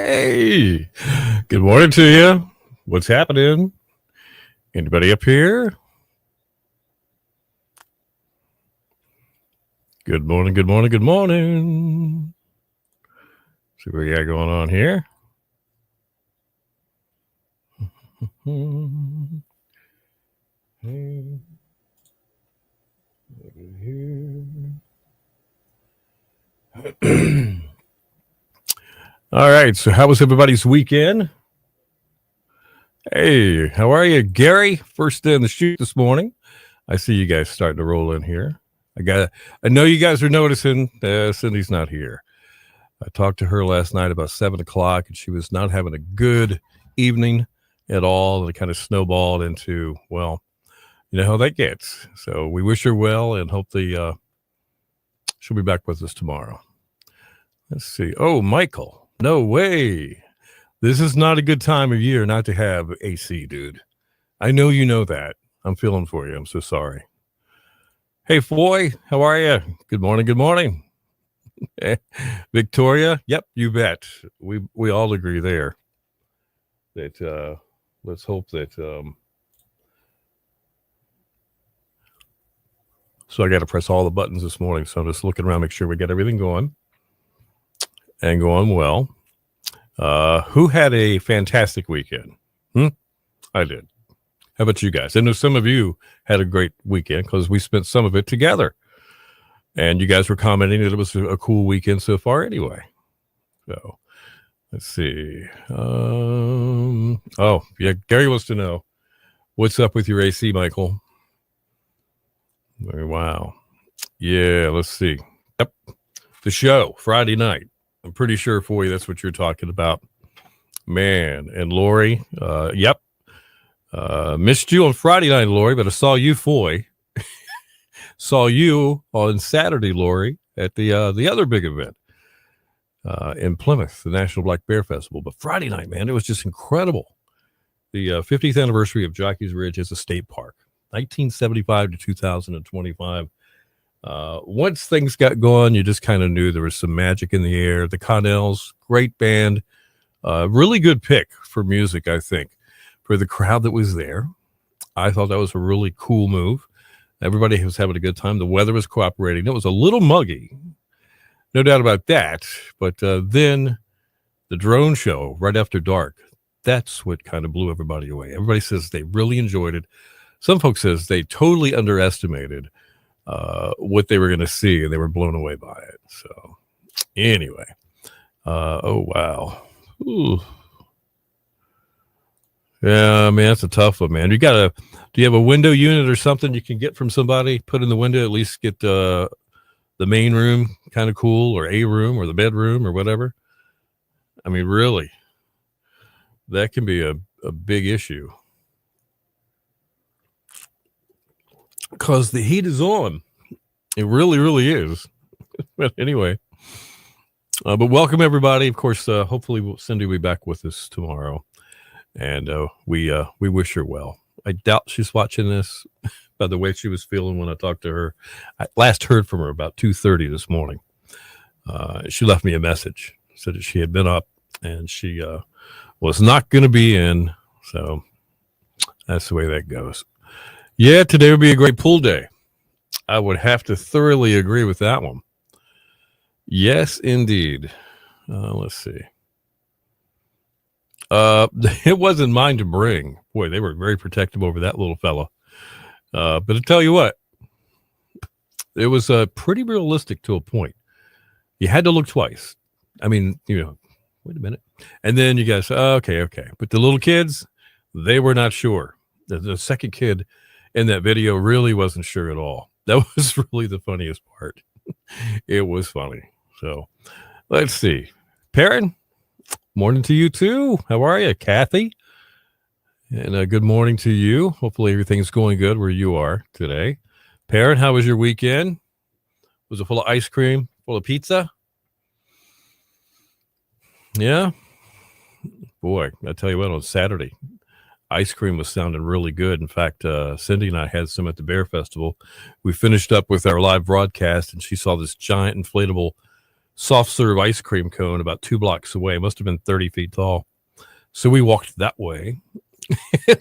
Hey, good morning to you. What's happening? Anybody up here? Good morning, good morning, good morning. See what we got going on here. All right, so how was everybody's weekend? Hey, how are you, Gary? First in the chute this morning. I see you guys starting to roll in here. I know you guys are noticing Cindy's not here. I talked to her last night about 7:00, and she was not having a good evening at all. And it kind of snowballed into, well, you know how that gets. So we wish her well and hopefully she'll be back with us tomorrow. Let's see. Oh, Michael. No way. This is not a good time of year not to have AC, dude. I know you know that. I'm feeling for you. I'm so sorry. Hey, Foy, how are you? Good morning. Good morning. Victoria, yep, you bet. We all agree there that let's hope that so I got to press all the buttons this morning, so I'm just looking around, make sure we get everything going and going well. Who had a fantastic weekend? I did. How about you guys? I know some of you had a great weekend because we spent some of it together. And you guys were commenting that it was a cool weekend so far anyway. So let's see. Oh, yeah, Gary wants to know, what's up with your AC, Michael? Wow. Yeah, let's see. Yep. The show, Friday night. I'm pretty sure, for you, that's what you're talking about. Man, and Lori, yep. Missed you on Friday night, Lori, but I saw you, Foy. Saw you on Saturday, Lori, at the other big event in Plymouth, the National Black Bear Festival. But Friday night, man, it was just incredible. The 50th anniversary of Jockey's Ridge as a state park, 1975 to 2025. Once things got going, you just kind of knew there was some magic in the air. The Connells, great band, really good pick for music, I think, for the crowd that was there. I thought that was a really cool move. Everybody was having a good time. The weather was cooperating. It was a little muggy, no doubt about that. But then the drone show right after dark, that's what kind of blew everybody away. Everybody says they really enjoyed it. Some folks says they totally underestimated what they were going to see, and they were blown away by it. So anyway, oh, wow. Ooh. Yeah, man, that's a tough one, man. Do you have a window unit or something you can get from somebody, put in the window, at least get the main room kind of cool, or a room, or the bedroom, or whatever? I mean, really, that can be a big issue. Because the heat is on. It really, really is. But anyway, but welcome, everybody. Of course, hopefully Cindy will be back with us tomorrow. And we wish her well. I doubt she's watching this by the way she was feeling when I talked to her. I last heard from her about 2:30 this morning. She left me a message, said that she had been up and she was not going to be in. So that's the way that goes. Yeah, today would be a great pool day. I would have to thoroughly agree with that one. Yes, indeed. Let's see. It wasn't mine to bring. Boy, they were very protective over that little fella. But I tell you what, it was pretty realistic to a point. You had to look twice. I mean, wait a minute. And then you guys, okay. But the little kids, they were not sure. The second kid in that video really wasn't sure at all. That was really the funniest part. It was funny. So let's see. Perrin? Morning to you too. How are you, Kathy? And good morning to you. Hopefully everything's going good where you are today. Perrin, how was your weekend? Was it full of ice cream? Full of pizza? Yeah? Boy, I tell you what, on Saturday, ice cream was sounding really good. In fact, Cindy and I had some at the Bear Festival. We finished up with our live broadcast, and she saw this giant inflatable soft serve ice cream cone about 2 blocks away. It must have been 30 feet tall. So we walked that way.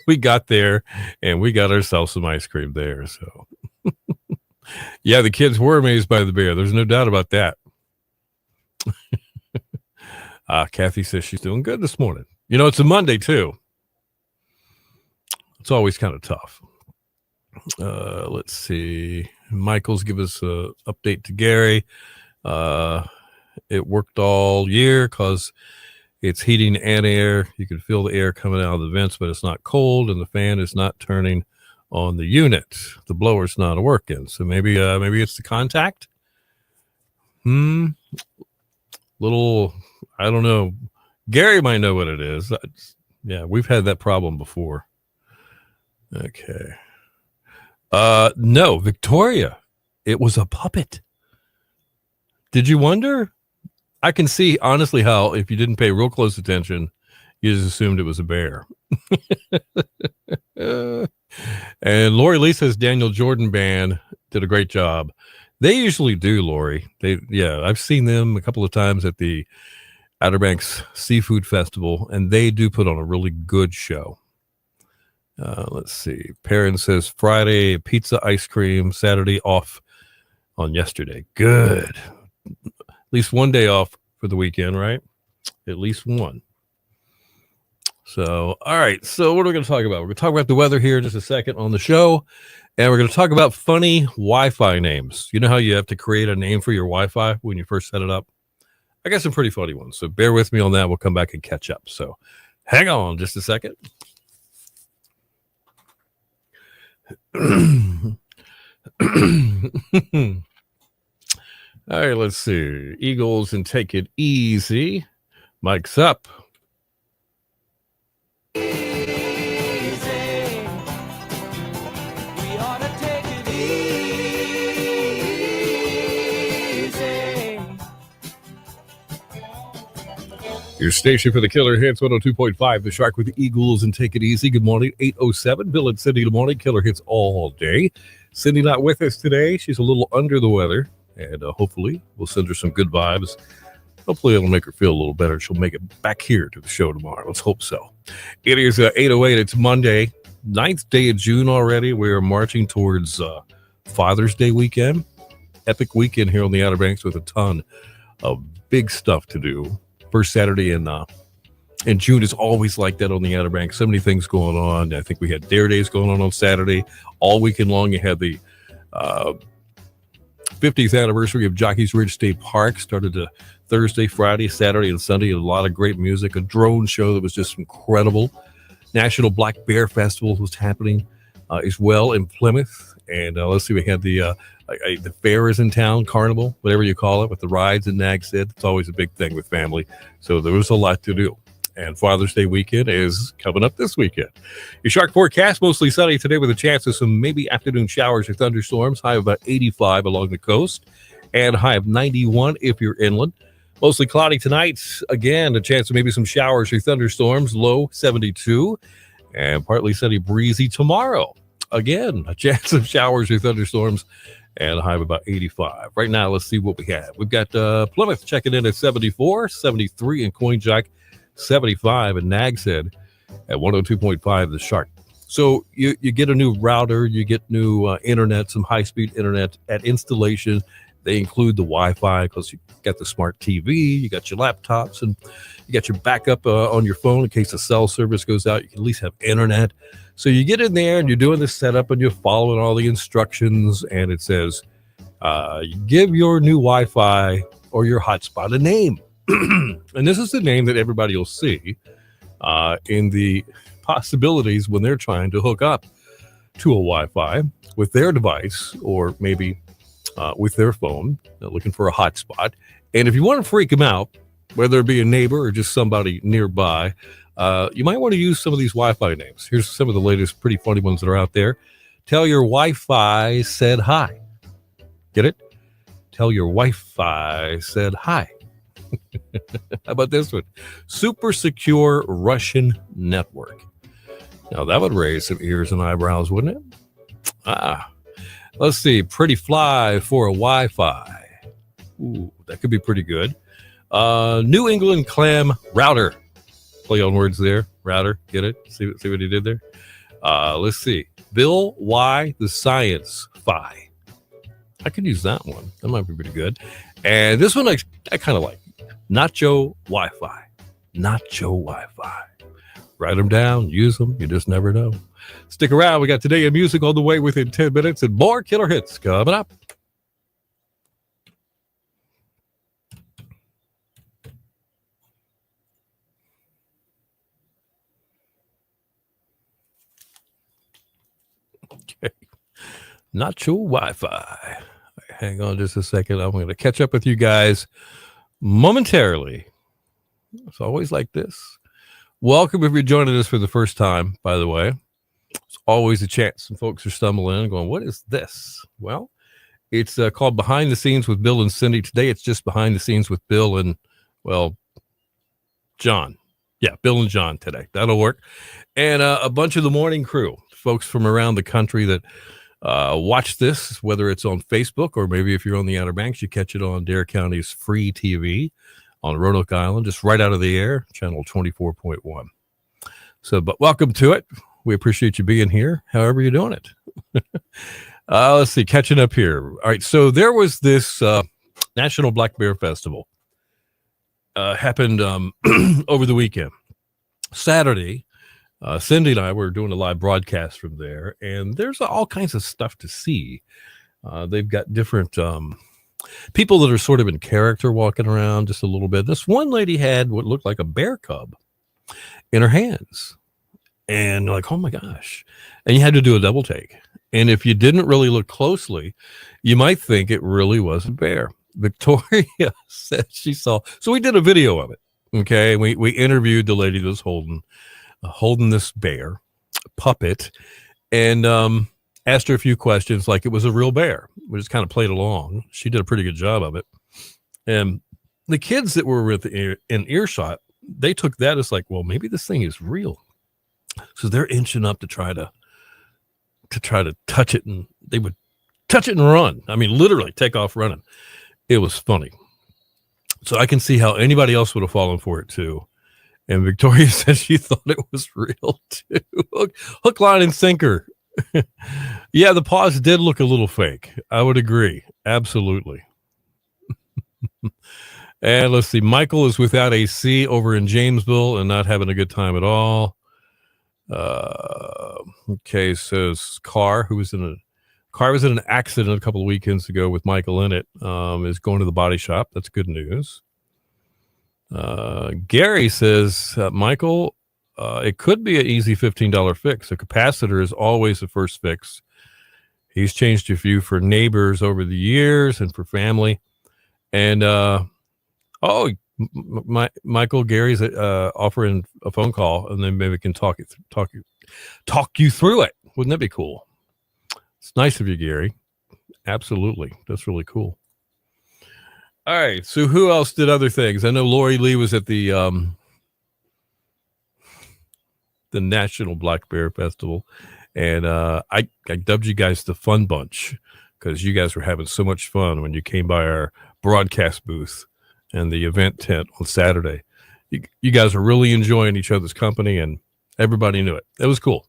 We got there and we got ourselves some ice cream there. So yeah, the kids were amazed by the bear. There's no doubt about that. Kathy says she's doing good this morning. You know, it's a Monday too. It's always kind of tough. Let's see. Michael's give us an update to Gary. It worked all year because it's heating and air. You can feel the air coming out of the vents, but it's not cold, and the fan is not turning on the unit. The blower's not working. So maybe it's the contact. Little, I don't know. Gary might know what it is. Yeah, we've had that problem before. Okay. No, Victoria. It was a puppet. Did you wonder? I can see, honestly, how if you didn't pay real close attention, you just assumed it was a bear. And Lori Lee says Daniel Jordan Band did a great job. They usually do, Lori. I've seen them a couple of times at the Outer Banks Seafood Festival, and they do put on a really good show. Let's see. Perrin says Friday, pizza, ice cream, Saturday off on yesterday. Good. At least one day off for the weekend, right? At least one. So, all right. So what are we going to talk about? We're going to talk about the weather here in just a second on the show. And we're going to talk about funny Wi-Fi names. You know how you have to create a name for your Wi-Fi when you first set it up? I got some pretty funny ones. So bear with me on that. We'll come back and catch up. So hang on just a second. All right, let's see. Eagles and Take It Easy. Mike's up. Your station for the Killer Hits, 102.5, The Shark with the Eagles and Take It Easy. Good morning, 8:07. Bill and Cindy, good morning. Killer Hits all day. Cindy not with us today. She's a little under the weather, and hopefully we'll send her some good vibes. Hopefully it'll make her feel a little better. She'll make it back here to the show tomorrow. Let's hope so. It is 8:08. It's Monday, 9th day of June already. We are marching towards Father's Day weekend. Epic weekend here on the Outer Banks with a ton of big stuff to do. First Saturday in June is always like that on the Outer Banks. So many things going on. I think we had Dare Days going on Saturday. All weekend long, you had the 50th anniversary of Jockeys Ridge State Park. Started Thursday, Friday, Saturday, and Sunday. A lot of great music. A drone show that was just incredible. National Black Bear Festival was happening as well in Plymouth. And let's see, we had the fair is in town, carnival, whatever you call it, with the rides and Nag said. It's always a big thing with family. So there was a lot to do. And Father's Day weekend is coming up this weekend. Your Shark forecast, mostly sunny today with a chance of some maybe afternoon showers or thunderstorms. High of about 85 along the coast and high of 91 if you're inland. Mostly cloudy tonight. Again, a chance of maybe some showers or thunderstorms. Low 72 and partly sunny, breezy tomorrow. Again, a chance of showers or thunderstorms and a high of about 85. Right now, let's see what we have. We've got Plymouth checking in at 74, 73 in Coinjack, 75 in Nags Head at 102.5 The Shark. So you get a new router, you get new internet, some high-speed internet at installation. They include the Wi-Fi because you got the smart TV, you got your laptops, and you got your backup on your phone in case the cell service goes out. You can at least have internet. So you get in there and you're doing the setup and you're following all the instructions, and it says, give your new Wi-Fi or your hotspot a name. And this is the name that everybody will see in the possibilities when they're trying to hook up to a Wi-Fi with their device or maybe with their phone, looking for a hotspot. And if you want to freak them out, whether it be a neighbor or just somebody nearby, you might want to use some of these Wi-Fi names. Here's some of the latest pretty funny ones that are out there. Tell your Wi-Fi said hi. Get it? Tell your Wi-Fi said hi. How about this one? Super secure Russian network. Now that would raise some ears and eyebrows, wouldn't it? Let's see. Pretty fly for a Wi-Fi. Ooh, That could be pretty good. New England clam router. Play on words there. Router. Get it? See what he did there? Let's see. Bill Y. the Science Fi. I could use that one. That might be pretty good. And this one I kind of like. Nacho Wi-Fi. Nacho Wi-Fi. Write them down. Use them. You just never know. Stick around. We got Today in Music on the way within 10 minutes and more killer hits coming up. Okay. Nacho Wi-Fi. Hang on just a second. I'm going to catch up with you guys momentarily. It's always like this. Welcome if you're joining us for the first time, by the way. It's always a chance some folks are stumbling in and going, what is this? Well, it's called Behind the Scenes with Bill and Cindy. Today it's just Behind the Scenes with Bill and, well, John. Yeah, Bill and John today. That'll work. And a bunch of the morning crew, folks from around the country that watch this, whether it's on Facebook or maybe if you're on the Outer Banks, you catch it on Dare County's free TV on Roanoke Island, just right out of the air, channel 24.1. So, but welcome to it. We appreciate you being here, however you're doing it. Let's see, catching up here. All right, so there was this National Black Bear Festival. Happened over the weekend. Saturday, Cindy and I were doing a live broadcast from there, and there's all kinds of stuff to see. They've got different people that are sort of in character walking around just a little bit. This one lady had what looked like a bear cub in her hands. And like, oh my gosh. And you had to do a double take. And if you didn't really look closely, you might think it really was a bear. Victoria said she saw. So we did a video of it. Okay. We interviewed the lady that was holding this bear puppet and asked her a few questions like it was a real bear. We just kind of played along. She did a pretty good job of it. And the kids that were in earshot, they took that as like, well, maybe this thing is real. So they're inching up to try to touch it, and they would touch it and run. I mean, literally take off running. It was funny. So I can see how anybody else would have fallen for it too. And Victoria said she thought it was real too. Hook, line, and sinker. Yeah, the paws did look a little fake. I would agree. Absolutely. And let's see. Michael is without AC over in Jamesville and not having a good time at all. Okay, says car was in an accident a couple of weekends ago with Michael in it, is going to the body shop. That's good news. Gary says, Michael, it could be an easy $15 fix. A capacitor is always the first fix. He's changed a few for neighbors over the years and for family. And, Michael, Gary's offering a phone call, and then maybe we can talk you through it. Wouldn't that be cool? It's nice of you, Gary. Absolutely. That's really cool. All right. So who else did other things? I know Lori Lee was at the National Black Bear Festival, and I dubbed you guys the Fun Bunch because you guys were having so much fun when you came by our broadcast booth and the event tent on Saturday. You guys are really enjoying each other's company, and everybody knew it. It was cool.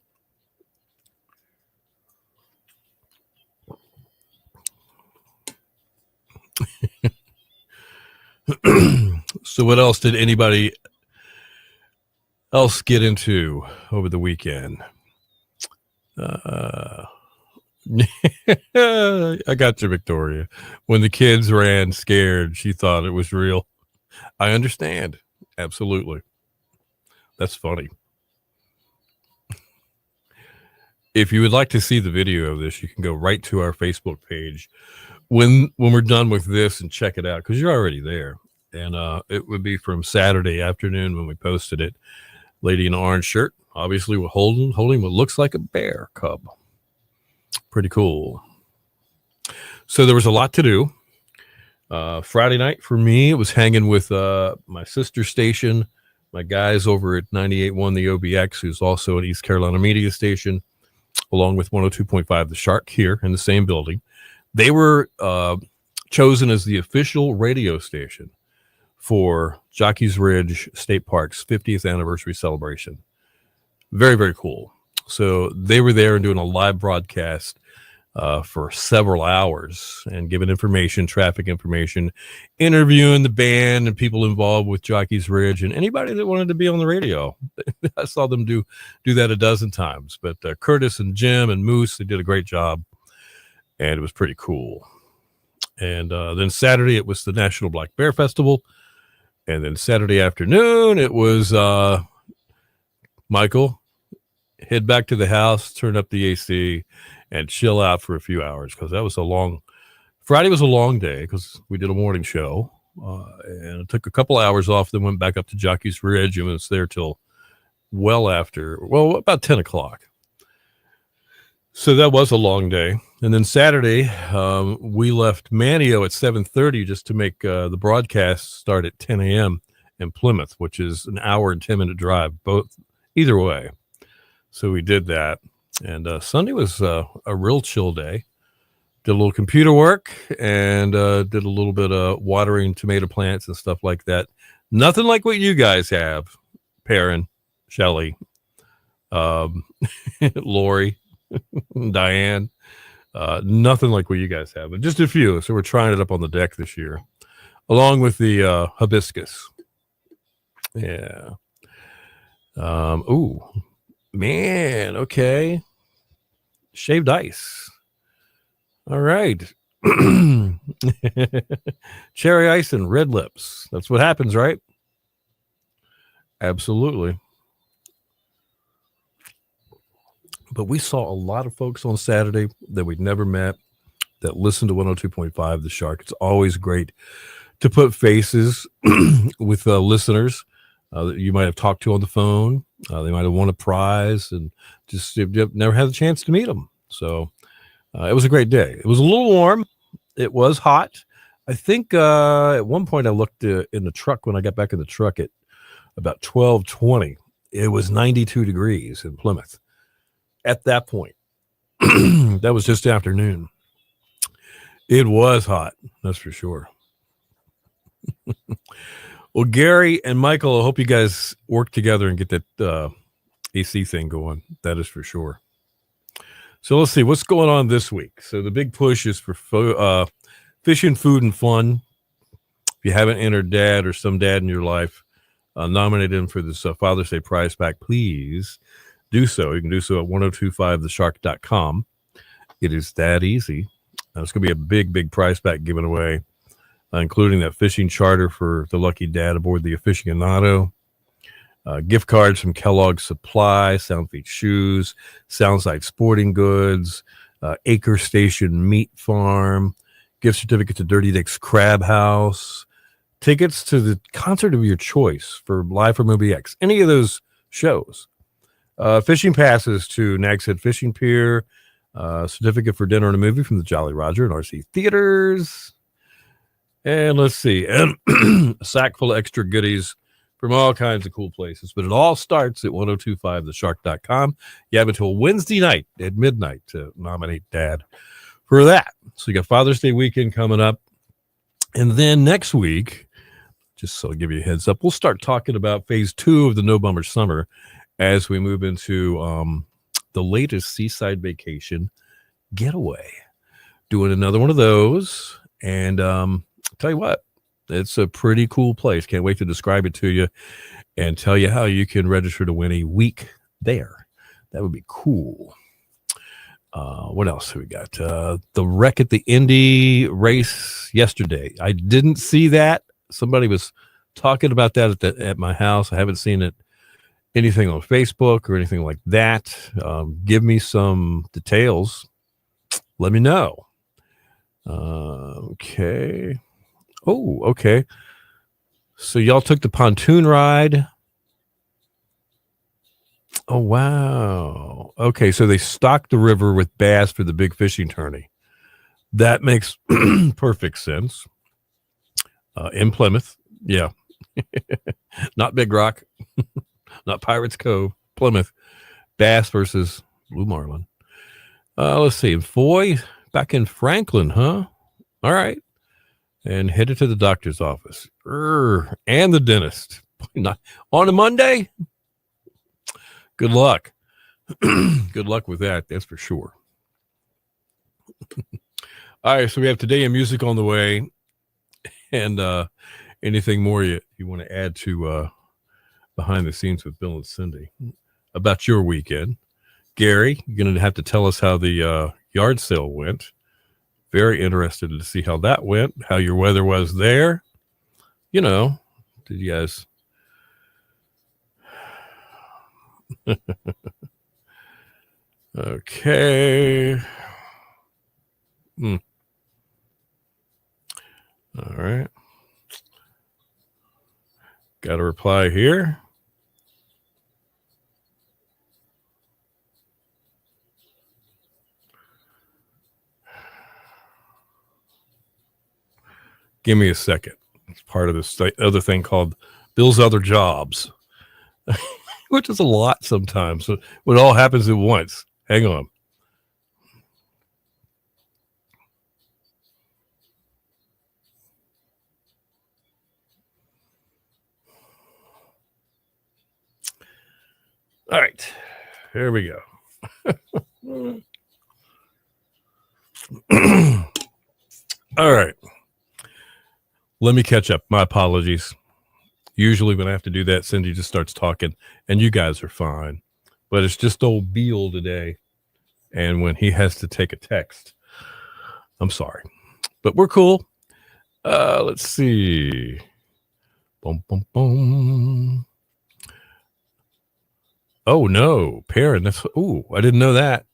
So what else did anybody else get into over the weekend? I got you, Victoria. When the kids ran scared, she thought it was real. I understand. Absolutely. That's funny. If you would like to see the video of this, you can go right to our Facebook page when we're done with this and check it out, because you're already there. And it would be from Saturday afternoon when we posted it. Lady in an orange shirt, obviously we're holding what looks like a bear cub. Pretty cool. So there was a lot to do. Friday night for me, it was hanging with my sister station, my guys over at 98.1 the OBX, who's also an East Carolina media station, along with 102.5 The Shark here in the same building. They were chosen as the official radio station for Jockey's Ridge State Park's 50th anniversary celebration. Very, very cool. So they were there and doing a live broadcast for several hours and giving information, traffic information, interviewing the band and people involved with Jockey's Ridge and anybody that wanted to be on the radio. I saw them do that a dozen times. But Curtis and Jim and Moose, they did a great job, and it was pretty cool. And then Saturday, it was the National Black Bear Festival. And then Saturday afternoon, it was Michael, head back to the house, turn up the AC, and chill out for a few hours because that was Friday was a long day because we did a morning show. And it took a couple hours off, then went back up to Jockey's Ridge and was there till about 10 o'clock. So that was a long day. And then Saturday, we left Manteo at 7:30 just to make the broadcast start at 10 a.m. in Plymouth, which is an hour and 10-minute drive, either way. So we did that. And Sunday was a real chill day. Did a little computer work and did a little bit of watering tomato plants and stuff like that. Nothing like what you guys have, Perrin, Shelley, Lori, Diane. Nothing like what you guys have, but just a few. So we're trying it up on the deck this year, along with the hibiscus. Yeah. Ooh, man. Okay. Shaved ice. All right. Cherry ice and red lips. That's what happens, right? Absolutely. But we saw a lot of folks on Saturday that we'd never met that listened to 102.5 The Shark. It's always great to put faces with listeners that you might have talked to on the phone. They might have won a prize and just you've never had a chance to meet them. So it was a great day. It was a little warm. It was hot. I think at one point I looked in the truck when I got back in the truck at about 12:20. It was 92 degrees in Plymouth. At that point, that was just afternoon. It was hot, that's for sure. Well, Gary and Michael, I hope you guys work together and get that AC thing going. That is for sure. So let's see what's going on this week. So the big push is for fishing, food, and fun. If you haven't entered dad or some dad in your life, nominate him for this Father's Day prize pack, please do so. You can do so at 1025theshark.com. It is that easy. It's going to be a big, big prize pack given away, including that fishing charter for the lucky dad aboard the Aficionado, gift cards from Kellogg's Supply, Soundfeet Shoes, Soundside Sporting Goods, Acre Station Meat Farm, gift certificate to Dirty Dick's Crab House, tickets to the concert of your choice for Live from OBX, any of those shows. Fishing passes to Nag's Head Fishing Pier, certificate for dinner and a movie from the Jolly Roger and RC Theaters. And let's see, and a sack full of extra goodies from all kinds of cool places. But it all starts at 1025theshark.com. You have until Wednesday night at midnight to nominate Dad for that. So you got Father's Day weekend coming up. And then next week, just so I'll give you a heads up, we'll start talking about phase 2 of the No Bummer Summer as we move into the latest seaside vacation getaway. Doing another one of those. And tell you what, it's a pretty cool place. Can't wait to describe it to you and tell you how you can register to win a week there. That would be cool. What else have we got? The wreck at the Indy race yesterday. I didn't see that. Somebody was talking about that at my house. I haven't seen it. Anything on Facebook or anything like that. Give me some details. Let me know. Okay. Oh, okay. So y'all took the pontoon ride. Oh, wow. Okay, so they stocked the river with bass for the big fishing tourney. That makes perfect sense. In Plymouth. Yeah. Not Big Rock. Not Pirates Cove. Plymouth. Bass versus blue marlin. Let's see. Foy back in Franklin, huh? All right. and headed to the doctor's office. And the dentist. Not on a Monday? Good luck. Good luck with that, that's for sure. All right, so we have Today in Music on the way. And anything more you want to add to Behind the Scenes with Bill and Cindy about your weekend? Gary, you're going to have to tell us how the yard sale went. Very interested to see how that went, how your weather was there. You know, did you guys... Okay. All right. Got a reply here. Give me a second. It's part of this other thing called Bill's Other Jobs, which is a lot sometimes. So it all happens at once. Hang on. All right. Here we go. All right. Let me catch up. My apologies. Usually when I have to do that, Cindy just starts talking, and you guys are fine. But it's just old Beal today. And when he has to take a text, I'm sorry. But we're cool. Let's see. Boom, boom, boom. Oh, no. Perrin. I didn't know that.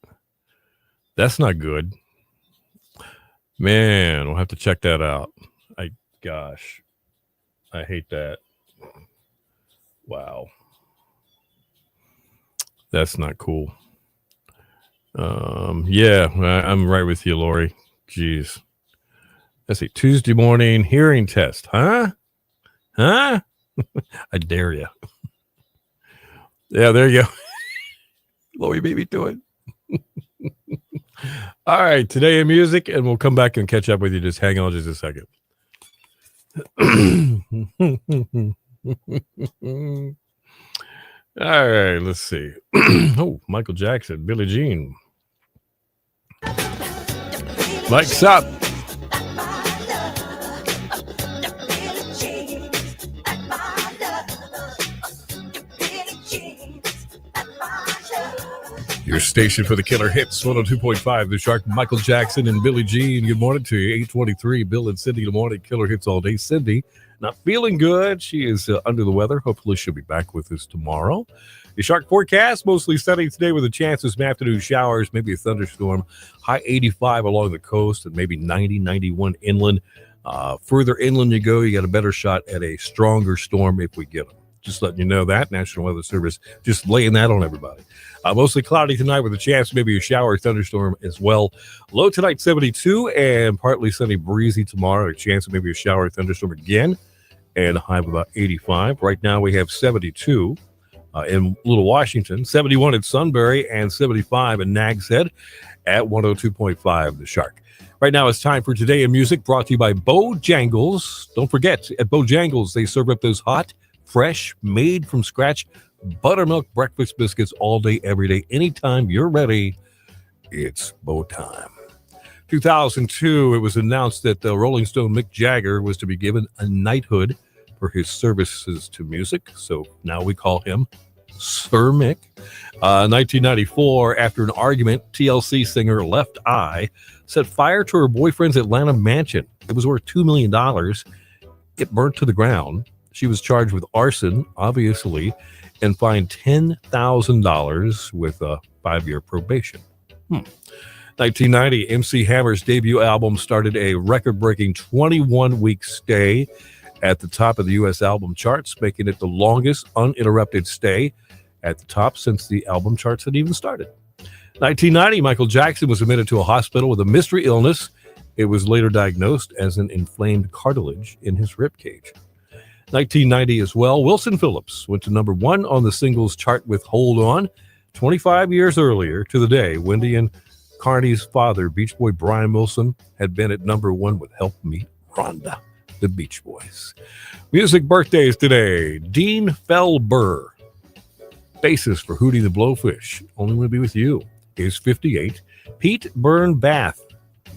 That's not good. Man, we'll have to check that out. Gosh, I hate that. Wow. That's not cool. Yeah, I'm right with you, Lori. Jeez. Let's see. Tuesday morning hearing test. Huh? I dare you. Yeah, there you go. Lori beat me to it. All right, Today in Music, and we'll come back and catch up with you. Just hang on just a second. All right, let's see. Oh, Michael Jackson, Billie Jean. Mike's up. Your station for the killer hits, 102.5, The Shark, Michael Jackson and Billie Jean. Good morning to you, 823, Bill and Cindy. Good morning, killer hits all day. Cindy, not feeling good. She is under the weather. Hopefully she'll be back with us tomorrow. The Shark forecast, mostly sunny today with a chance of some afternoon showers, maybe a thunderstorm. High 85 along the coast and maybe 90, 91 inland. Further inland you go, you got a better shot at a stronger storm if we get them. Just letting you know that. National Weather Service just laying that on everybody. Mostly cloudy tonight with a chance maybe a shower or thunderstorm as well. Low tonight 72 and partly sunny breezy tomorrow. A chance of maybe a shower or thunderstorm again and a high of about 85. Right now we have 72 in Little Washington, 71 at Sunbury, and 75 in Nags Head at 102.5 The Shark. Right now it's time for Today in Music, brought to you by Bojangles. Don't forget, at Bojangles they serve up those hot, fresh, made from scratch buttermilk breakfast biscuits all day, every day. Anytime you're ready, it's Bo time. 2002, it was announced that the Rolling Stone Mick Jagger was to be given a knighthood for his services to music. So now we call him Sir Mick. 1994, after an argument, TLC singer Left Eye set fire to her boyfriend's Atlanta mansion. It was worth $2 million. It burnt to the ground. She was charged with arson, obviously, and fined $10,000 with a 5-year probation. 1990, MC Hammer's debut album started a record-breaking 21-week stay at the top of the U.S. album charts, making it the longest uninterrupted stay at the top since the album charts had even started. 1990, Michael Jackson was admitted to a hospital with a mystery illness. It was later diagnosed as an inflamed cartilage in his rib cage. 1990 as well, Wilson Phillips went to number 1 on the singles chart with Hold On. 25 years earlier to the day, Wendy and Carney's father, Beach Boy Brian Wilson, had been at number 1 with Help Me Rhonda, the Beach Boys. Music birthdays today. Dean Felber, bassist for Hootie the Blowfish, Only Want to Be With You, is 58. Pete Byrne-Bath,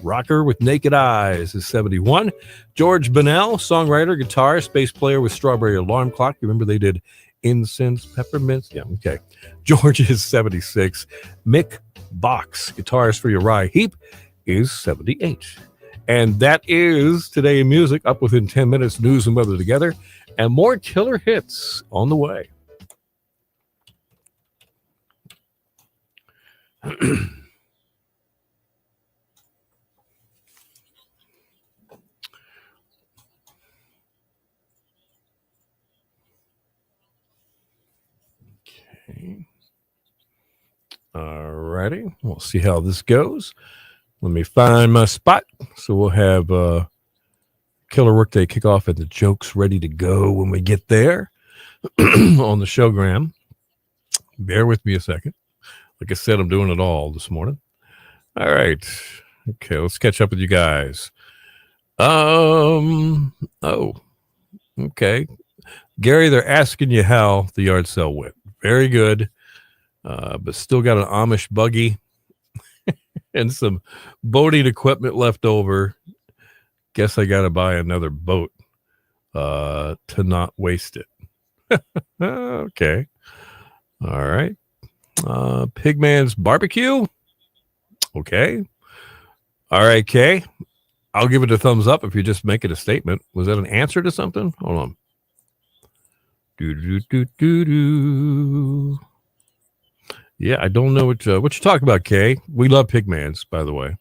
rocker with Naked Eyes, is 71. George Bunnell, songwriter, guitarist, bass player with Strawberry Alarm Clock. You remember they did Incense, Peppermints? Yeah, okay. George is 76. Mick Box, guitarist for Uriah Heep, is 78. And that is Today in Music. Up within 10 minutes, news and weather together, and more killer hits on the way. Okay. All righty. We'll see how this goes. Let me find my spot. So we'll have Killer Workday kickoff and the jokes ready to go when we get there on the showgram. Bear with me a second. Like I said, I'm doing it all this morning. All right. Okay, let's catch up with you guys. Oh, okay. Gary, they're asking you how the yard sale went. Very good. But still got an Amish buggy and some boating equipment left over. Guess I got to buy another boat to not waste it. Okay. All right. Pigman's barbecue. Okay. All right, Kay. I'll give it a thumbs up if you just make it a statement. Was that an answer to something? Hold on. Yeah, I don't know what you're talking about, Kay. We love Pigman's, by the way.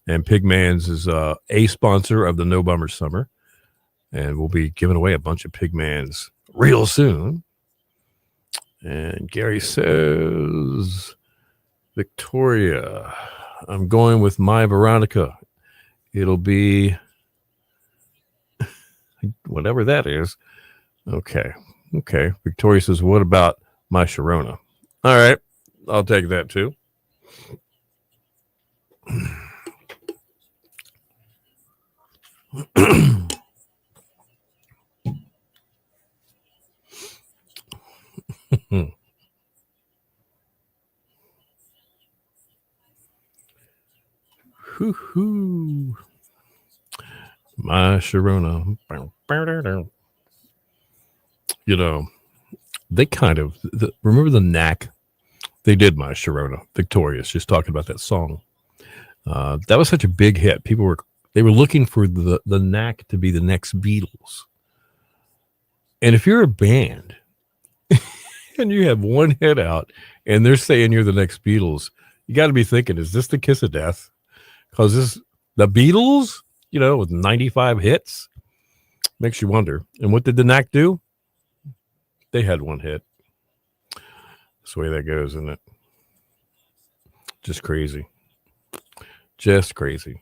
And Pigman's is a sponsor of the No Bummer Summer. And we'll be giving away a bunch of Pigman's real soon. And Gary says, Victoria, I'm going with my Veronica. It'll be whatever that is. Okay. Victoria says, what about my Sharona? All right. I'll take that too. Hoo-hoo. My Sharona. You know, they kind of remember the Knack. They did My Sharona. Victorious, just talking about that song. That was such a big hit. People were looking for the Knack to be the next Beatles. And if you're a band and you have one hit out and they're saying you're the next Beatles, you got to be thinking, is this the kiss of death? Because this the Beatles, with 95 hits, makes you wonder. And what did the Knack do? They had one hit. That's the way that goes, isn't it? Just crazy. Just crazy.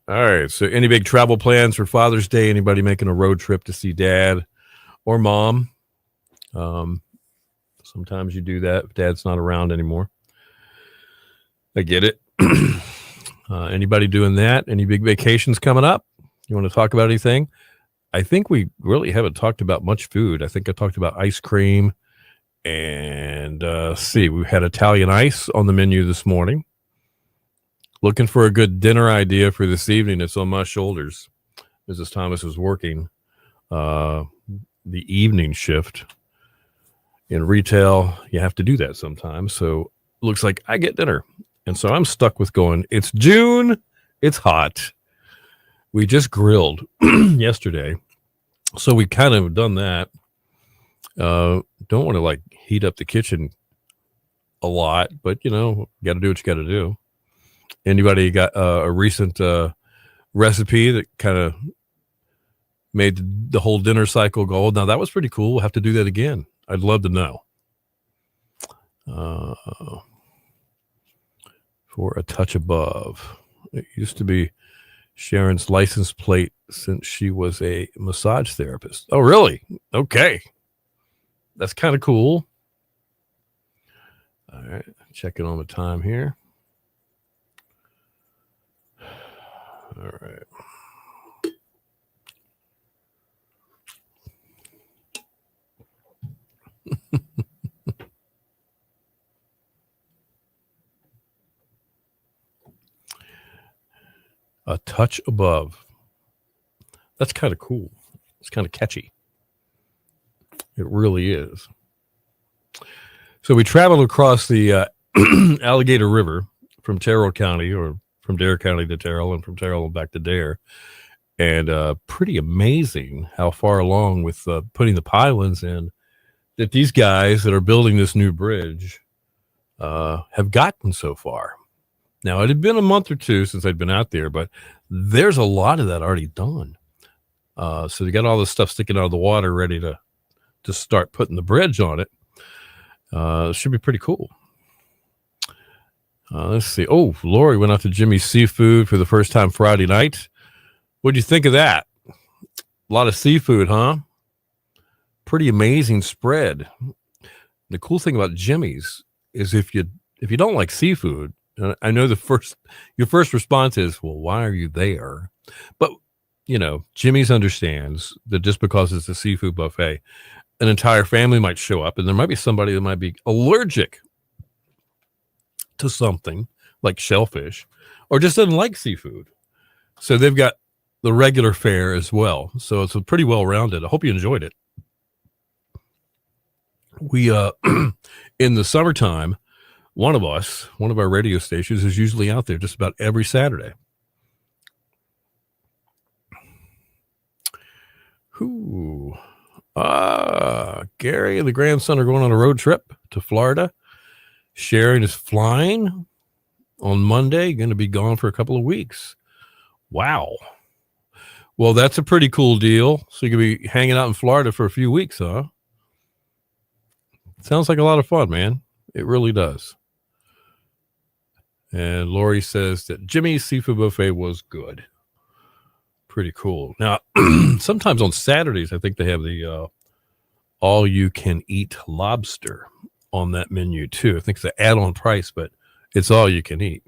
All right. So any big travel plans for Father's Day? Anybody making a road trip to see dad or mom? Sometimes you do that if dad's not around anymore. I get it. Anybody doing that? Any big vacations coming up? You want to talk about anything? I think we really haven't talked about much food. I think I talked about ice cream and we had Italian ice on the menu this morning. Looking for a good dinner idea for this evening. It's on my shoulders. Mrs. Thomas is working the evening shift in retail. You have to do that sometimes. So it looks like I get dinner. And so I'm stuck with going, it's June, it's hot. We just grilled yesterday. So we kind of done that. Don't want to heat up the kitchen a lot, but got to do what you got to do. Anybody got a recent recipe that kind of made the whole dinner cycle go, now that was pretty cool. We'll have to do that again. I'd love to know. For a touch above. It used to be Sharon's license plate since she was a massage therapist. Oh, really? Okay. That's kind of cool. All right. Checking on the time here. All right. A touch above. That's kind of cool. It's kind of catchy. It really is. So we traveled across the Alligator River from Terrell County, or from Dare County to Terrell, and from Terrell back to Dare. And pretty amazing how far along with putting the pylons in that these guys that are building this new bridge have gotten so far. Now, it had been a month or two since I'd been out there, but there's a lot of that already done. So they got all this stuff sticking out of the water ready to start putting the bridge on it. Should be pretty cool. Let's see. Oh, Lori went out to Jimmy's Seafood for the first time Friday night. What'd you think of that? A lot of seafood, huh? Pretty amazing spread. The cool thing about Jimmy's is if you don't like seafood, I know your first response is, well, why are you there? But Jimmy's understands that just because it's a seafood buffet, an entire family might show up, and there might be somebody that might be allergic to something like shellfish, or just doesn't like seafood. So they've got the regular fare as well. So it's pretty well rounded. I hope you enjoyed it. We in the summertime, one of our radio stations is usually out there just about every Saturday. Gary and the grandson are going on a road trip to Florida. Sharon is flying on Monday, going to be gone for a couple of weeks. Wow. Well, that's a pretty cool deal. So you could be hanging out in Florida for a few weeks, huh? Sounds like a lot of fun, man. It really does. And Lori says that Jimmy's Seafood Buffet was good. Pretty cool. Now, sometimes on Saturdays, I think they have the all-you-can-eat lobster on that menu, too. I think it's an add-on price, but it's all you can eat.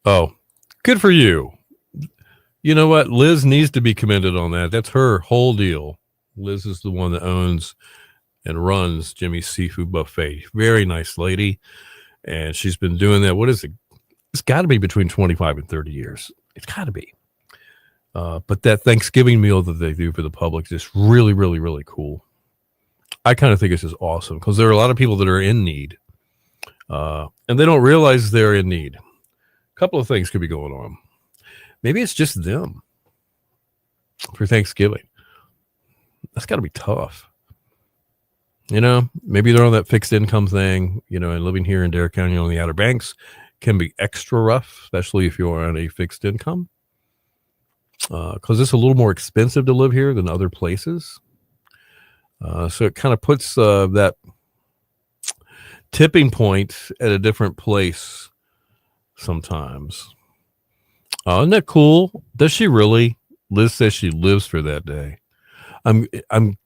Oh, good for you. You know what? Liz needs to be commended on that. That's her whole deal. Liz is the one that owns and runs Jimmy's Seafood Buffet. Very nice lady. And she's been doing that. What is it? It's got to be between 25 and 30 years. It's got to be. But that Thanksgiving meal that they do for the public is really, really, really cool. I kind of think it's just awesome because there are a lot of people that are in need. And they don't realize they're in need. A couple of things could be going on. Maybe it's just them for Thanksgiving. That's got to be tough. Maybe they're on that fixed income thing, and living here in Dare County on the Outer Banks can be extra rough, especially if you're on a fixed income. Because it's a little more expensive to live here than other places. So it kind of puts that tipping point at a different place sometimes. Isn't that cool? Does she really? Liz says she lives for that day.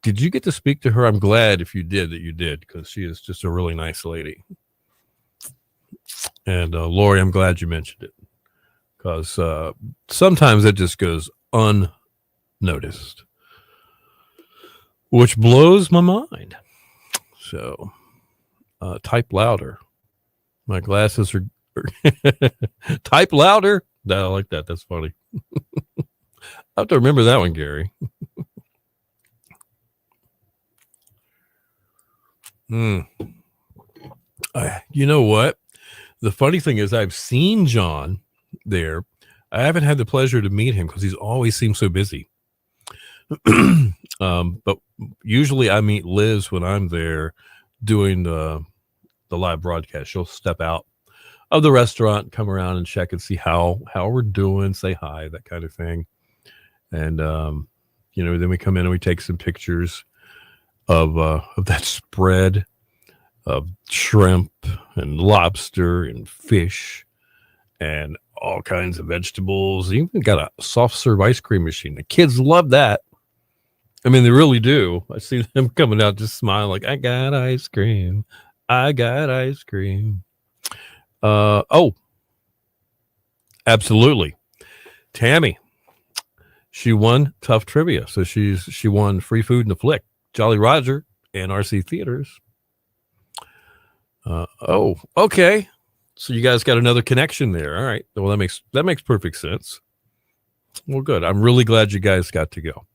Did you get to speak to her? I'm glad if you did that you did, because she is just a really nice lady. And Lori, I'm glad you mentioned it, because sometimes it just goes unnoticed, which blows my mind. So type louder. My glasses are type louder. I like that. That's funny. I have to remember that one, Gary. You know what? The funny thing is I've seen John there. I haven't had the pleasure to meet him because he's always seemed so busy. But usually I meet Liz when I'm there doing the live broadcast. She'll step out of the restaurant, come around and check and see how we're doing, say hi, that kind of thing. And, then we come in and we take some pictures of that spread of shrimp and lobster and fish and all kinds of vegetables. Even got a soft serve ice cream machine. The kids love that. I mean, they really do. I see them coming out just smiling like, I got ice cream. I got ice cream. Oh, absolutely. Tammy, she won Tough Trivia, so she won free food and a flick. Jolly Roger and RC Theaters. Oh, okay. So you guys got another connection there. All right. Well, that makes perfect sense. Well, good. I'm really glad you guys got to go.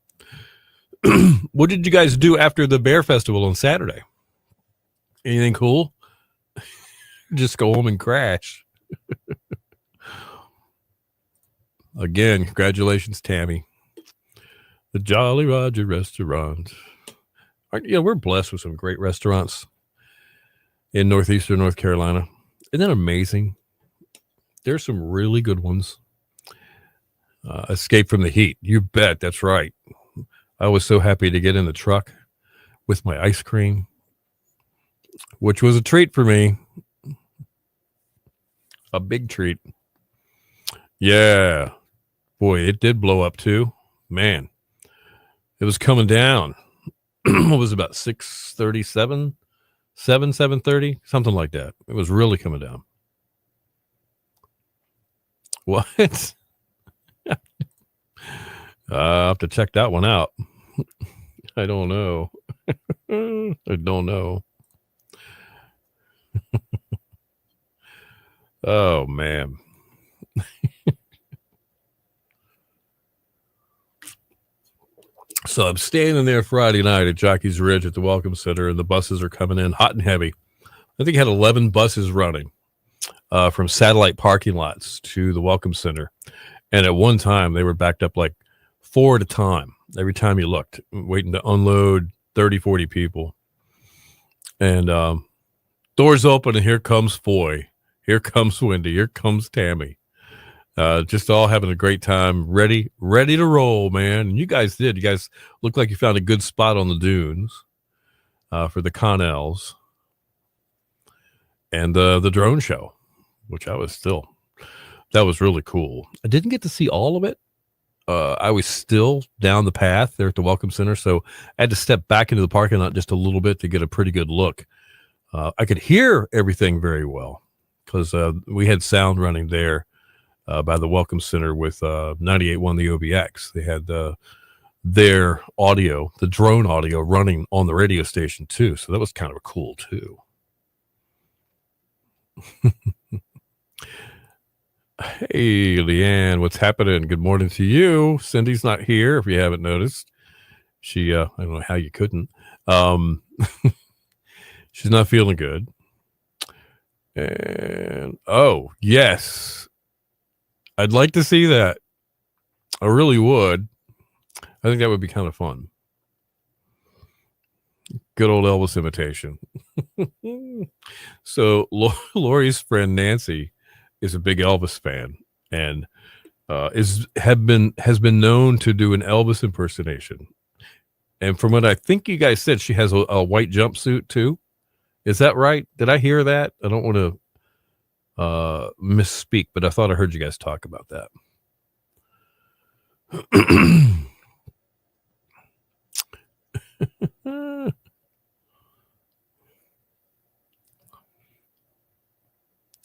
What did you guys do after the Bear Festival on Saturday? Anything cool? Just go home and crash. Again, congratulations, Tammy. The Jolly Roger restaurant. We're blessed with some great restaurants in northeastern North Carolina. Isn't that amazing? There's some really good ones. Escape from the Heat. You bet. That's right. I was so happy to get in the truck with my ice cream, which was a treat for me. A big treat. Yeah. Boy, it did blow up too. Man, it was coming down. What was it, about 6:37, 7:30, something like that. It was really coming down. What? I'll have to check that one out. I don't know. I don't know. Oh, man. So I'm standing there Friday night at Jockey's Ridge at the Welcome Center, and the buses are coming in hot and heavy. I think I had 11 buses running from satellite parking lots to the Welcome Center. And at one time, they were backed up like 4 at a time. Every time you looked, waiting to unload 30, 40 people. And doors open, and here comes Foy. Here comes Wendy. Here comes Tammy. Just all having a great time, ready to roll, man. And you guys did. You guys looked like you found a good spot on the dunes for the Connells and the drone show, which that was really cool. I didn't get to see all of it. I was still down the path there at the Welcome Center, so I had to step back into the parking lot just a little bit to get a pretty good look. I could hear everything very well because we had sound running there by the Welcome Center with 98.1 the OBX. They had their audio, the drone audio, running on the radio station too, so that was kind of cool too. Hey, Leanne, what's happening? Good morning to you. Cindy's not here, if you haven't noticed. She, I don't know how you couldn't. She's not feeling good. And, oh, yes. I'd like to see that. I really would. I think that would be kind of fun. Good old Elvis imitation. So, Lori's friend Nancy is a big Elvis fan and has been known to do an Elvis impersonation. And from what I think you guys said, she has a white jumpsuit too. Is that right? Did I hear that? I don't want to misspeak, but I thought I heard you guys talk about that.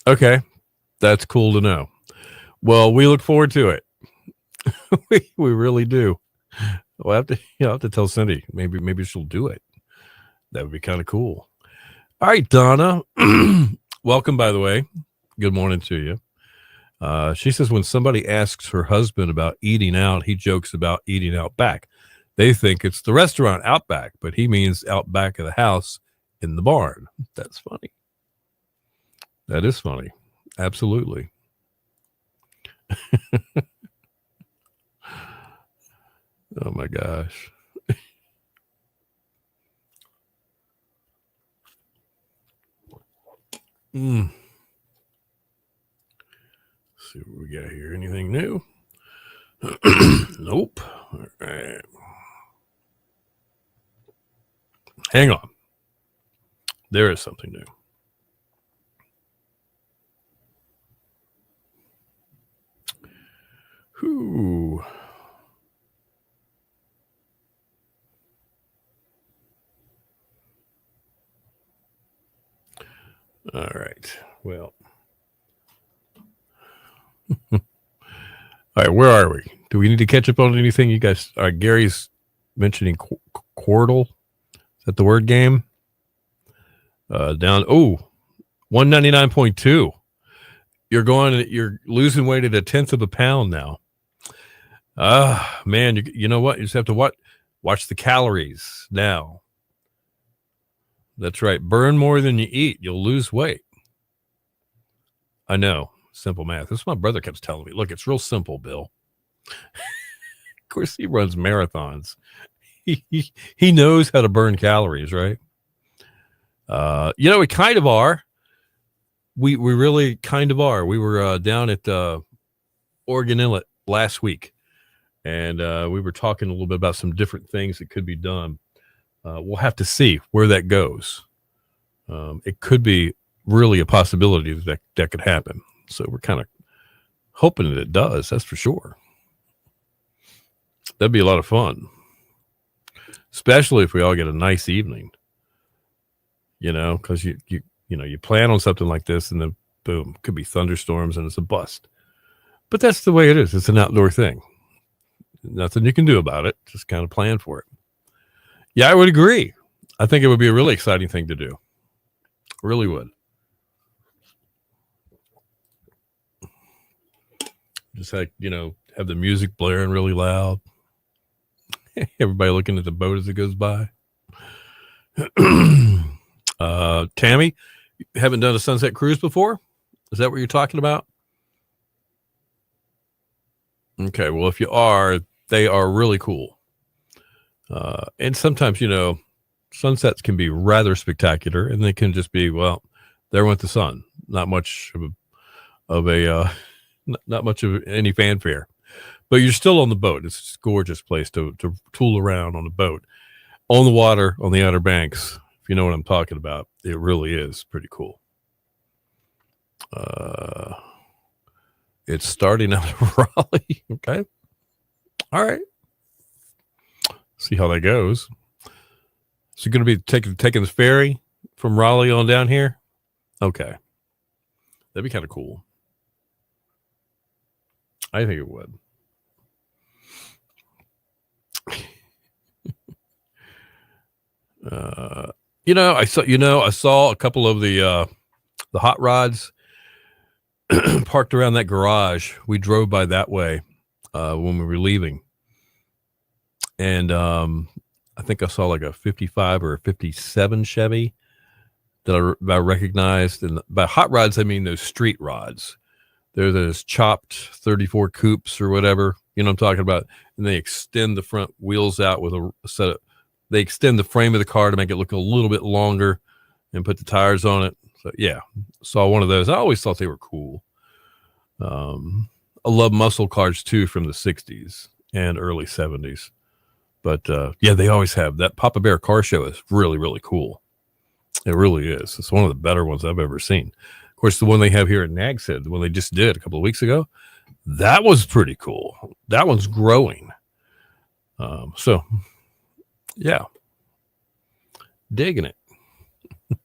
Okay, that's cool to know. Well, we look forward to it. we really do. We'll have to tell Cindy. Maybe she'll do it. That would be kind of cool. All right, Donna. Welcome, by the way. Good morning to you. She says when somebody asks her husband about eating out, he jokes about eating out back. They think it's the restaurant Outback, but he means out back of the house in the barn. That's funny. That is funny. Absolutely. Oh my gosh. Let's see what we got here. Anything new? Nope. All right. Hang on. There is something new. Whoo. All right. Well, All right, where are we? Do we need to catch up on anything? You guys, Gary's mentioning Quordle. Is that the word game? Down, 199.2. You're losing weight at 1/10 of a pound now. Man, you know what? You just have to watch the calories now. That's right. Burn more than you eat. You'll lose weight. I know. Simple math. This is what my brother keeps telling me. Look, it's real simple, Bill. Of course, he runs marathons. He knows how to burn calories, right? We kind of are. We really kind of are. We were down at Oregon Inlet last week, and we were talking a little bit about some different things that could be done. We'll have to see where that goes. It could be really a possibility that could happen. So we're kind of hoping that it does. That's for sure. That'd be a lot of fun, especially if we all get a nice evening. Because you plan on something like this, and then boom, could be thunderstorms, and it's a bust. But that's the way it is. It's an outdoor thing. Nothing you can do about it. Just kind of plan for it. Yeah, I would agree. I think it would be a really exciting thing to do. Really would. Just like, have the music blaring really loud. Everybody looking at the boat as it goes by. Tammy, you haven't done a sunset cruise before? Is that what you're talking about? Okay, well, if you are, they are really cool. And sometimes, sunsets can be rather spectacular, and they can just be, well, there went the sun. Not much of any fanfare, but you're still on the boat. It's a gorgeous place to tool around on the boat, on the water, on the Outer Banks. If you know what I'm talking about, it really is pretty cool. It's starting out of Raleigh. Okay. All right. See how that goes. So you're going to be taking the ferry from Raleigh on down here? Okay. That'd be kind of cool. I think it would. I saw a couple of the hot rods parked around that garage. We drove by that way when we were leaving, and I think I saw like a 55 or a 57 Chevy that I recognized. And by hot rods, I mean those street rods. They're those chopped 34 coupes or whatever, you know what I'm talking about. And they extend the front wheels out with a set of, they extend the frame of the car to make it look a little bit longer and put the tires on it. So yeah, saw one of those. I always thought they were cool. I love muscle cars too from the 60s and early 70s. But yeah, they always have. That Papa Bear car show is really, really cool. It really is. It's one of the better ones I've ever seen. Of course, the one they have here at Nags Head, the one they just did a couple of weeks ago, that was pretty cool. That one's growing. So, yeah. Digging it. All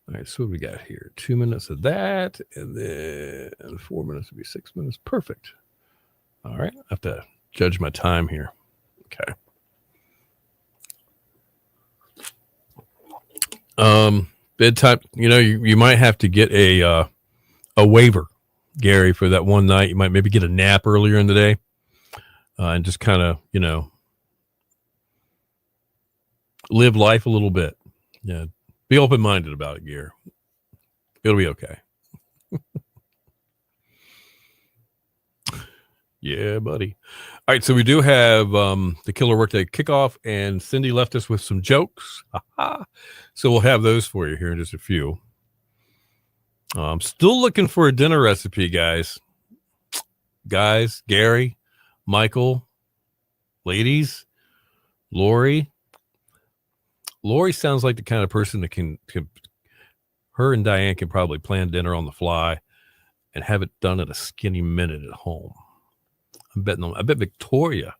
right, so what we got here? 2 minutes of that, and then 4 minutes would be 6 minutes. Perfect. All right, I have to judge my time here. Okay. Bedtime. You might have to get a waiver, Gary, for that one night. You might maybe get a nap earlier in the day, and just kind of live life a little bit. Yeah, be open-minded about it, Gary. It'll be okay. Yeah, buddy. All right, so we do have the Killer Workday kickoff, and Cindy left us with some jokes. So we'll have those for you here in just a few. I'm still looking for a dinner recipe, guys. Gary, Michael, ladies, Lori. Lori sounds like the kind of person that can her and Diane can probably plan dinner on the fly and have it done in a skinny minute at home. I bet Victoria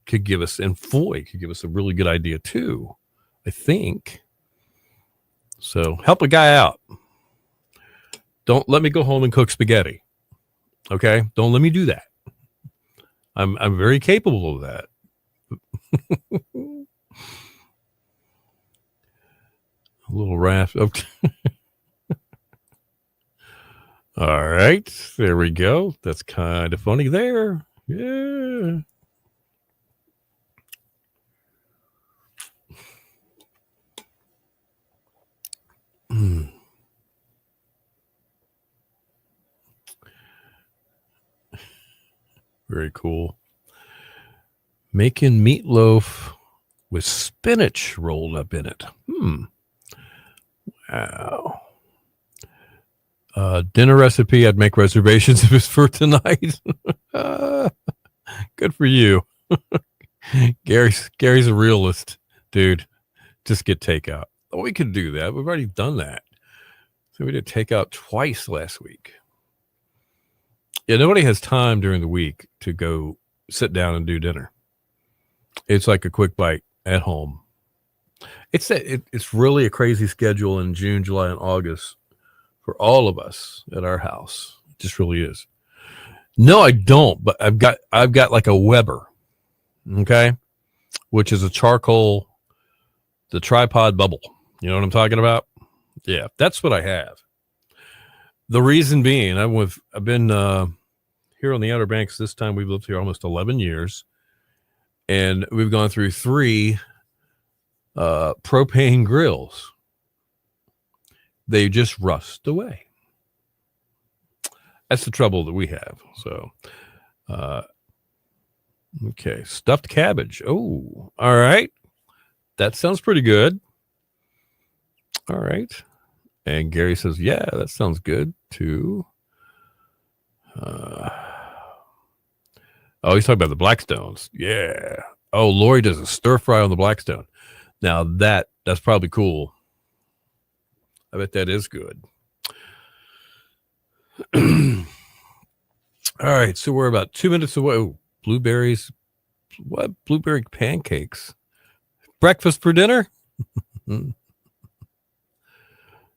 could give us, and Foy could give us a really good idea too, I think. So help a guy out. Don't let me go home and cook spaghetti. Okay? Don't let me do that. I'm very capable of that. A little raft. Okay. All right. There we go. That's kind of funny there. Yeah. Very cool. Making meatloaf with spinach rolled up in it. Wow. Dinner recipe. I'd make reservations if it's for tonight. Good for you. Gary's a realist, dude. Just get takeout. Oh, we could do that. We've already done that. So we did takeout twice last week. Yeah, nobody has time during the week to go sit down and do dinner. It's like a quick bite at home. It's really a crazy schedule in June, July, and August for all of us at our house. It just really is. No, I don't, but I've got like a Weber, okay, which is a charcoal, the tripod bubble. You know what I'm talking about? Yeah, that's what I have. The reason being, I've been here on the Outer Banks. This time we've lived here almost 11 years, and we've gone through 3 propane grills. They just rust away. That's the trouble that we have. So, okay, stuffed cabbage. Oh, all right. That sounds pretty good. All right. And Gary says, yeah, that sounds good too. Oh, he's talking about the Blackstones. Yeah. Oh, Lori does a stir fry on the Blackstone. Now that's probably cool. I bet that is good. All right. So we're about 2 minutes away. Oh, blueberries. What? Blueberry pancakes. Breakfast for dinner?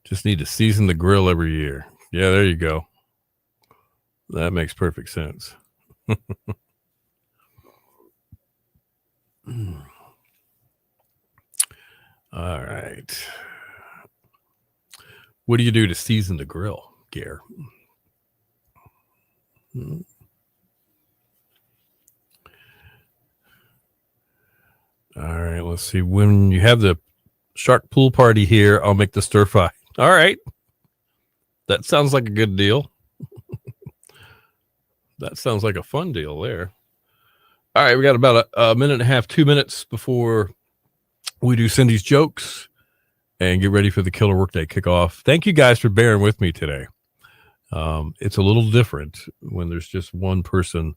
Just need to season the grill every year. Yeah, there you go. That makes perfect sense. All right. What do you do to season the grill, Gare? All right, let's see. When you have the shark pool party here, I'll make the stir fry. All right. That sounds like a good deal. That sounds like a fun deal there. All right, we got about a minute and a half, 2 minutes before we do Cindy's jokes and get ready for the Killer Workday kickoff. Thank you guys for bearing with me today. It's a little different when there's just one person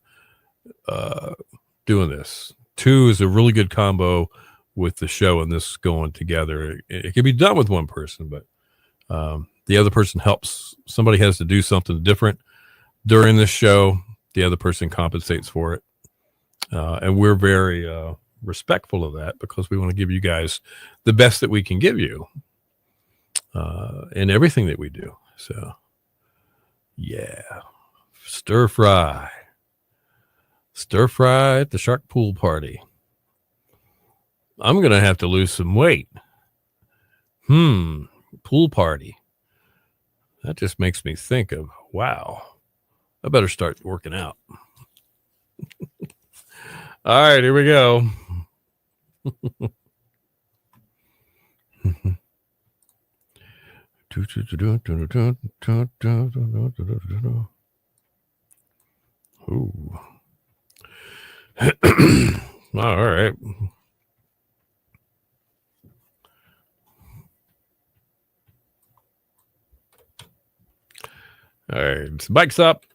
doing this. 2 is a really good combo with the show and this going together. It can be done with one person, but the other person helps. Somebody has to do something different during this show. The other person compensates for it. And we're very respectful of that because we want to give you guys the best that we can give you in everything that we do. So, yeah. Stir fry at the shark pool party. I'm going to have to lose some weight. Pool party. That just makes me think of, wow, I better start working out. All right, here we go. Ooh. All right. All right, bike's up.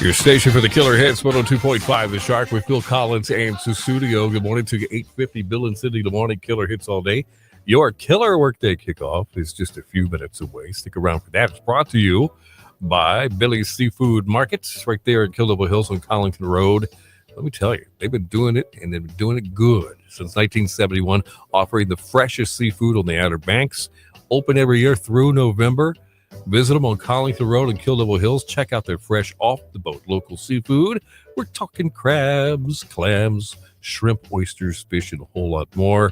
Your station for the Killer Hits, 102.5 The Shark with Phil Collins and Sussudio. Good morning to you, 850 Bill and Cindy. The morning Killer Hits all day. Your Killer Workday kickoff is just a few minutes away. Stick around for that. It's brought to you by Billy's Seafood Markets right there at Killable Hills on Collington Road. Let me tell you, they've been doing it, and they've been doing it good since 1971, offering the freshest seafood on the Outer Banks. Open every year through November. Visit them on Collington Road in Kill Devil Hills. Check out their fresh, off-the-boat local seafood. We're talking crabs, clams, shrimp, oysters, fish, and a whole lot more.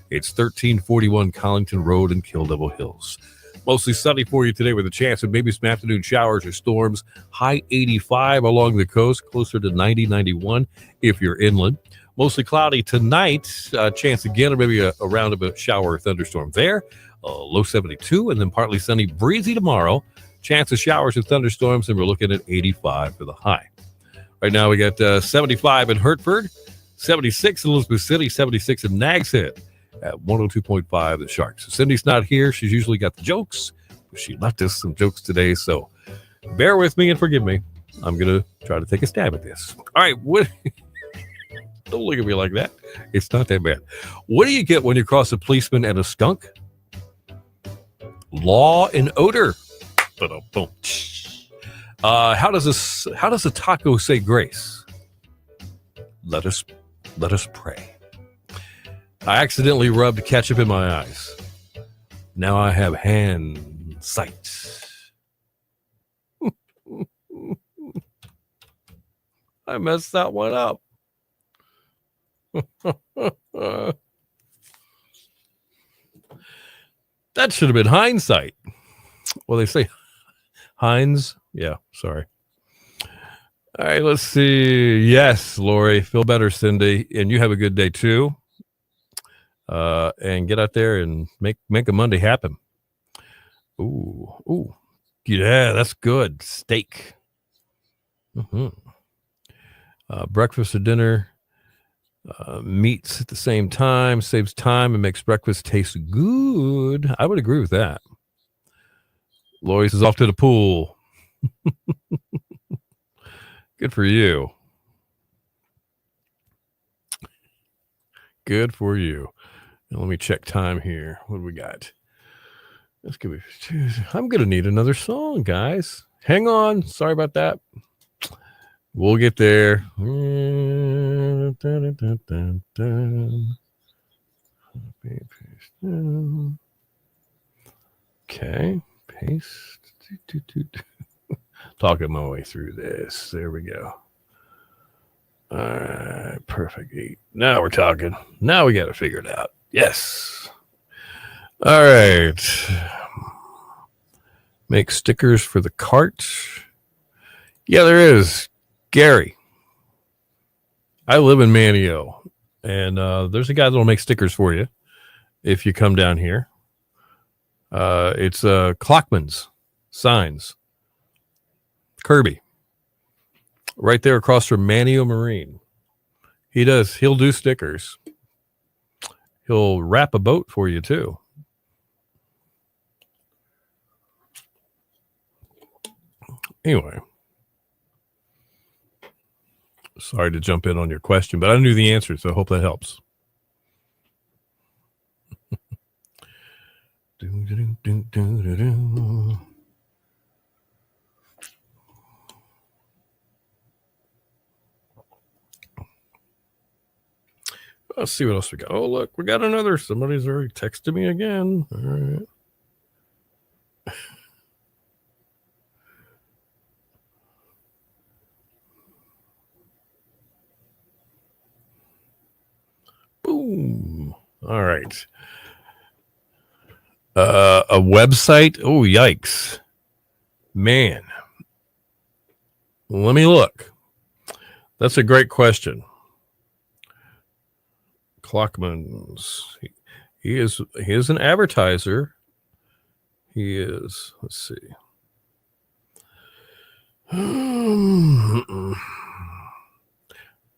It's 1341 Collington Road in Kill Devil Hills. Mostly sunny for you today with a chance of maybe some afternoon showers or storms. High 85 along the coast, closer to 90, 91 if you're inland. Mostly cloudy tonight. Chance again of maybe a round of a shower or thunderstorm there. Low 72, and then partly sunny, breezy tomorrow. Chance of showers and thunderstorms, and we're looking at 85 for the high. Right now we got 75 in Hertford, 76 in Elizabeth City, 76 in Nags Head. At 102.5 the Sharks. So Cindy's not here. She's usually got the jokes. She left us some jokes today, so bear with me and forgive me. I'm going to try to take a stab at this. All right. What? Don't look at me like that. It's not that bad. What do you get when you cross a policeman and a skunk? Law and odor. Boom. How does a taco say grace? Let us pray. I accidentally rubbed ketchup in my eyes. Now I have hand sight. I messed that one up. That should have been hindsight. Well, they say Heinz. Yeah, sorry. All right, let's see. Yes, Lori, feel better, Cindy. And you have a good day, too. And get out there and make a Monday happen. Ooh, yeah, that's good. Steak. Breakfast or dinner, meats at the same time, saves time and makes breakfast taste good. I would agree with that. Lois is off to the pool. Good for you. Good for you. Now, let me check time here. What do we got? I'm going to need another song, guys. Hang on. Sorry about that. We'll get there. Okay. Paste. Talking my way through this. There we go. All right. Perfect. Now we're talking. Now we got to figure it out. Yes. All right. Make stickers for the cart. Yeah, there is. Gary. I live in Manio, and there's a guy that'll make stickers for you if you come down here. It's Clockman's Signs. Kirby. Right there across from Manio Marine. He'll do stickers. He'll wrap a boat for you, too. Anyway. Sorry to jump in on your question, but I knew the answer, so I hope that helps. Let's see what else we got. Oh, look, we got another. Somebody's already texted me again. All right. Boom. All right. A website. Oh, yikes. Man. Let me look. That's a great question. Clockman's. He is an advertiser. He is. Let's see.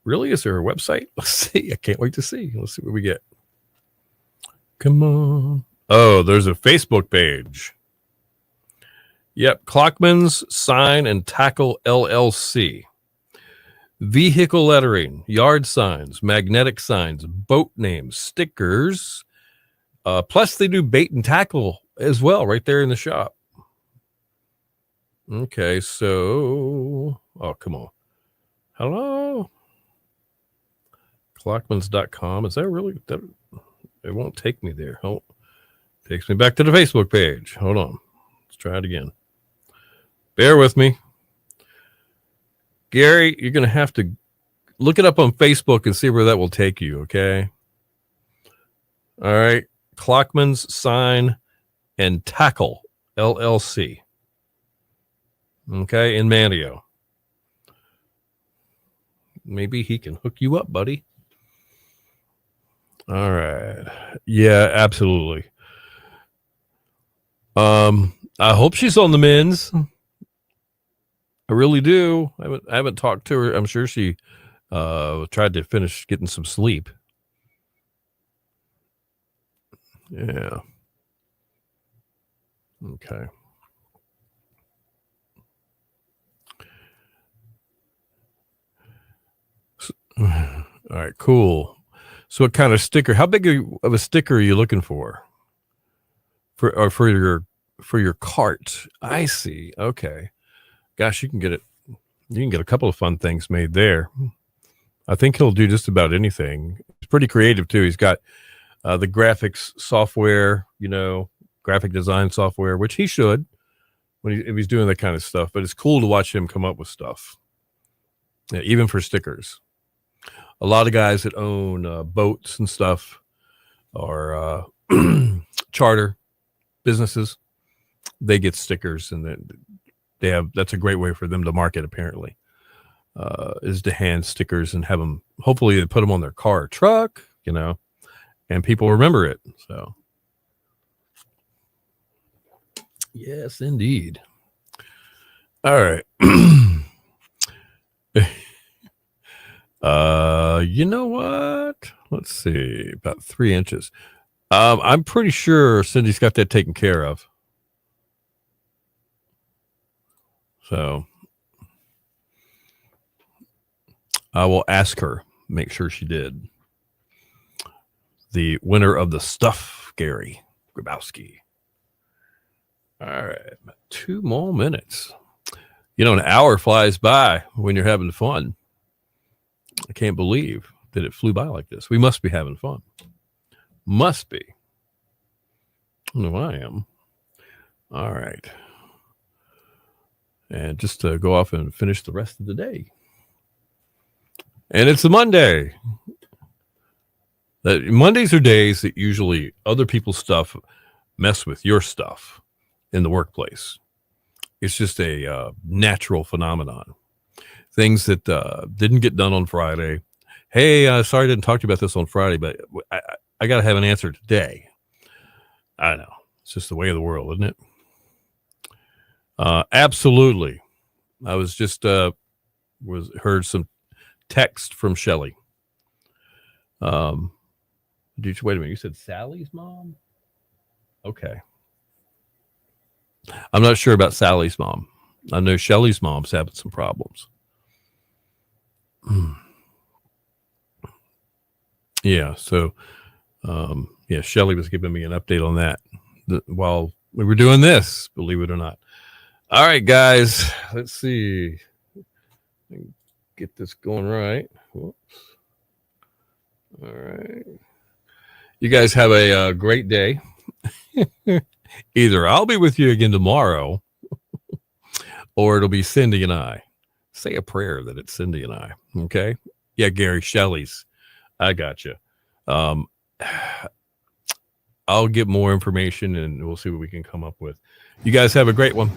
Really? Is there a website? Let's see. I can't wait to see. Let's see what we get. Come on. Oh, there's a Facebook page. Yep. Clockman's Sign and Tackle LLC. Vehicle lettering, yard signs, magnetic signs, boat names, stickers. Plus, they do bait and tackle as well right there in the shop. Okay, so... Oh, come on. Hello? Clockmans.com. Is that really that? It won't take me there. Oh, takes me back to the Facebook page. Hold on. Let's try it again. Bear with me. Gary, you're going to have to look it up on Facebook and see where that will take you, okay? All right. Clockmans Sign and Tackle, LLC. Okay, in Manio. Maybe he can hook you up, buddy. All right. Yeah, absolutely. I hope she's on the mends. I really do. I haven't talked to her. I'm sure she tried to finish getting some sleep. Yeah. Okay. All right, cool. So what kind of sticker? How big of a sticker are you looking for? For your cart? I see. Okay. Gosh, you can get it. You can get a couple of fun things made there. I think he'll do just about anything. He's pretty creative too. He's got the graphics software, graphic design software, which he should if he's doing that kind of stuff. But it's cool to watch him come up with stuff, even for stickers. A lot of guys that own boats and stuff or charter businesses, they get stickers, and that's a great way for them to market, apparently, is to hand stickers and have them, hopefully they put them on their car or truck, and people remember it. So yes, indeed. All right. You know what? Let's see, about 3 inches. I'm pretty sure Cindy's got that taken care of. So I will ask her, make sure she did. The winner of the stuff, Gary Grabowski. All right, 2 more minutes. An hour flies by when you're having fun. I can't believe that it flew by like this. We must be having fun. Must be. I know I am. All right. And just to go off and finish the rest of the day. And it's a Monday. Mondays are days that usually other people's stuff mess with your stuff in the workplace. It's just a natural phenomenon. Things that didn't get done on Friday. Hey, sorry I didn't talk to you about this on Friday, but I got to have an answer today. I know. It's just the way of the world, isn't it? Absolutely. I was just heard some text from Shelly. Wait a minute. You said Sally's mom? Okay. I'm not sure about Sally's mom. I know Shelly's mom's having some problems. Yeah. So, Shelly was giving me an update on that while we were doing this, believe it or not. All right, guys, let's see. Get this going right. Whoops. All right. You guys have a great day. Either I'll be with you again tomorrow or it'll be Cindy and I. Say a prayer that it's Cindy and I. Okay. Yeah, Gary, Shelly's. I got you. I'll get more information and we'll see what we can come up with. You guys have a great one.